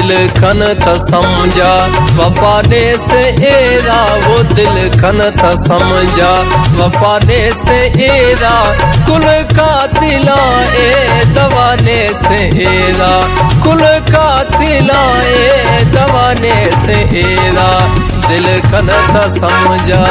दिल खन था समझा वफा ने से एरा, वो दिल खन था समझा वफा ने से एरा, कुल का तिलाए दवाने से एरा, कुल का तिलाए दवाने से एरा, दिल खन था समझा।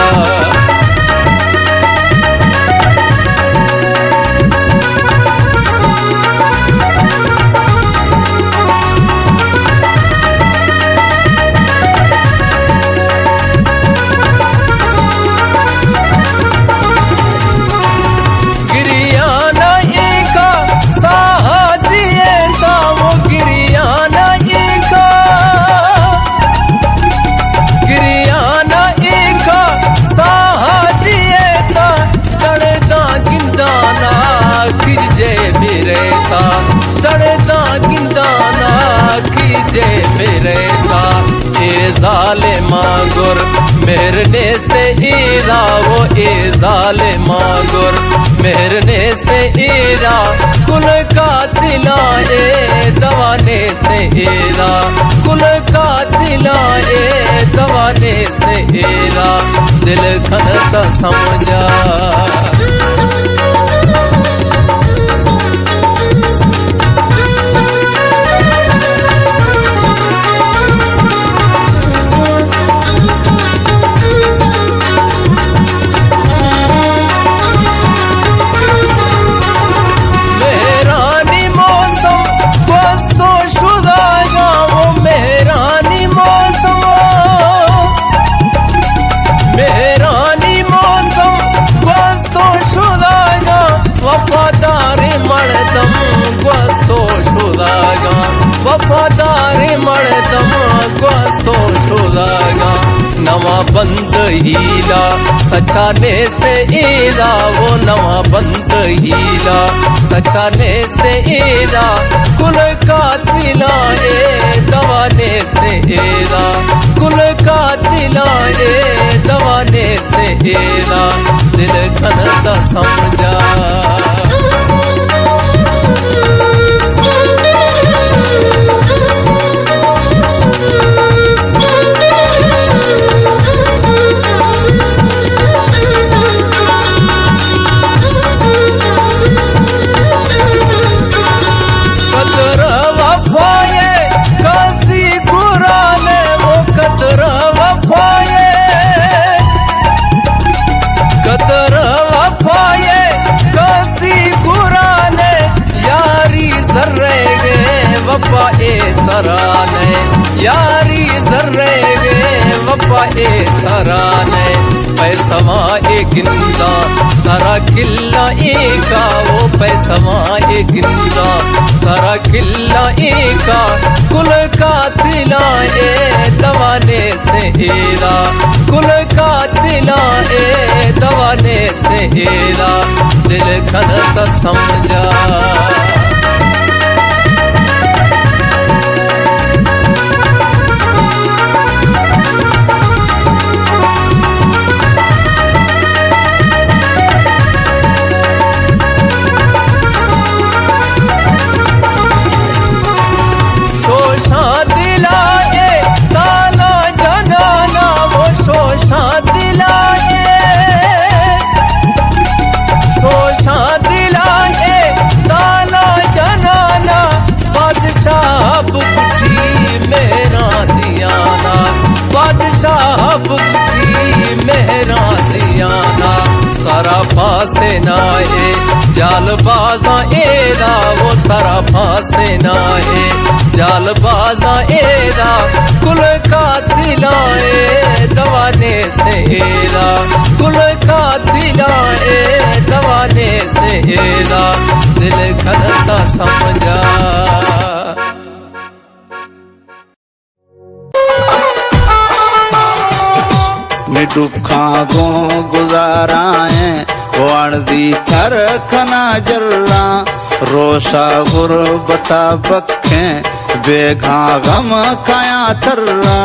ज़ालिमा गुर मेरने से ईरा, वो ए ज़ालिमा गुर मेरने से ईरा, कुल का तिलाए दवाने से ईरा, कुल का तिलाए दवाने से ईरा, दिल खन सा समझा। वफादारी मर्दम गोस्तो शुदागा, नवा बंद हीला सचाने से ईरा, वो नवा बंद हीला सचाने से ईरा, कुल का तिलाए दवाने से ईरा, कुल का तिलाए दवाने से ईरा, दिल खन सा समझा। वफा ए सराने यारी जर्रे गे, वफा ए सराने पैसवा ए गिंदा तारा किल्ला एका, वो पैसवा ए गिंदा तारा किल्ला एका, कुल का तिलाए दवाने से एरा, कुल का तिलाए दवाने से एरा, दिल खन सा समझा। तारा फासे नाए जाल बाजा एरा, वो तारा फासे नाए जाल बाजा एरा, कुल का तिलाए दवाने से एरा, कुल का तिलाए दवाने से एरा, दिल खन सा समझा। दुखा गो गुजाराए वाणदी थर खना जल्ला, रोशा गुरबता बखे बेघा गम खाया थर्रा,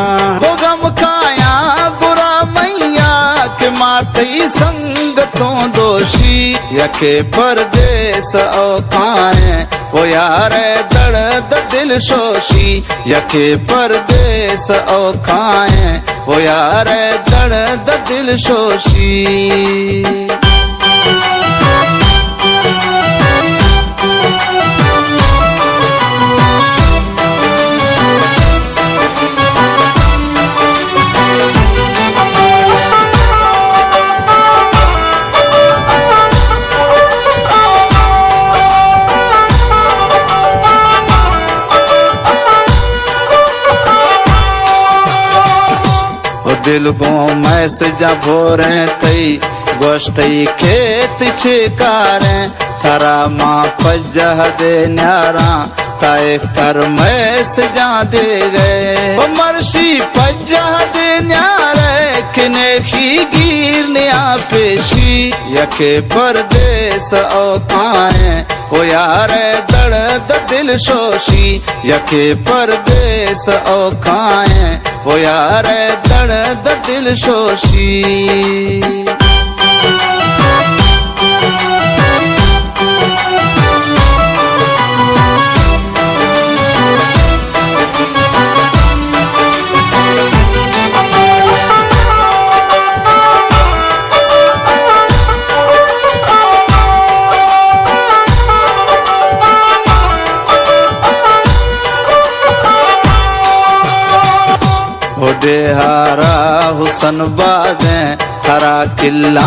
वो गम खाया गुरा मैया के मातई संग तो दोषी। यके परदेस औकाए वो यार दर्द दिल शोशी यके परदेस औकाए वो यार दर्द दिल शोशी दिल को मैसेज भोरे तई गोश्तई खेत छिकारे थरा माँ पजह दे न्यारा ताए तर मैसेजा दे गए वो मर्शी पजह दे न्यारे किने ही गिर निया पेशी यके परदेस औकाए वो यार दर्द दिल शोशी यके परदेस औकाए वो यार दर्द दिल शोशी देहारा हुसन बादे थरा किल्ला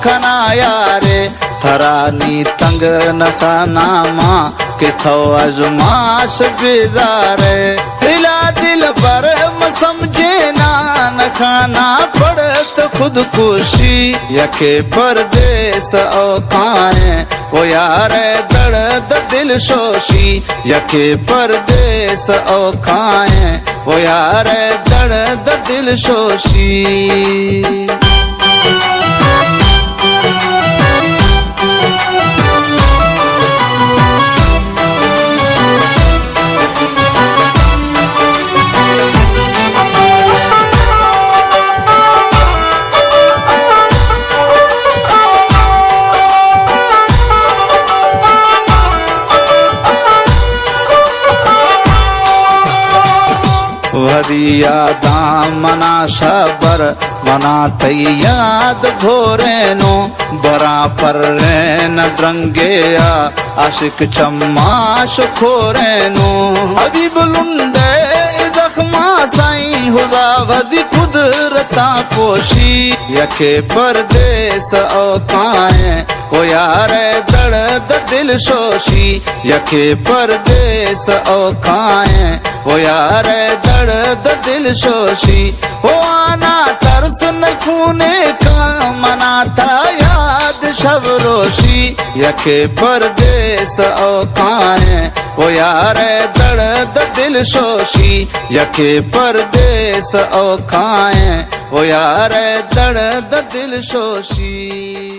खना यारे थरा नी तंग नखाना माँ के थो अजमाश बेदारे हिला दिल पर म समझे ना नखाना पड़त खुदकुशी यके परदेस औकाए वो यार दर्द दिल शोशी यके परदेस औकाए वो यार दर्द दिल शोशी वदिया दामना शबर मना तैयाद भोरे नो बरा पर न द्रंगेया आशिक चम्माश खोरे नो अभी बुलुंडे जख्मा साई हुदा वदी कुदरता पोशी यके परदेस औकाए वो यार दर्द दिल शोशी यके परदेस औकाए वो यार दर्द दिल शोशी वो आना तरस न खूने का मनाता याद शब रोशी यके परदेस औकाए वो यार दर्द दिल शोशी यके परदेस औकाए वो यार दर्द दिल शोशी।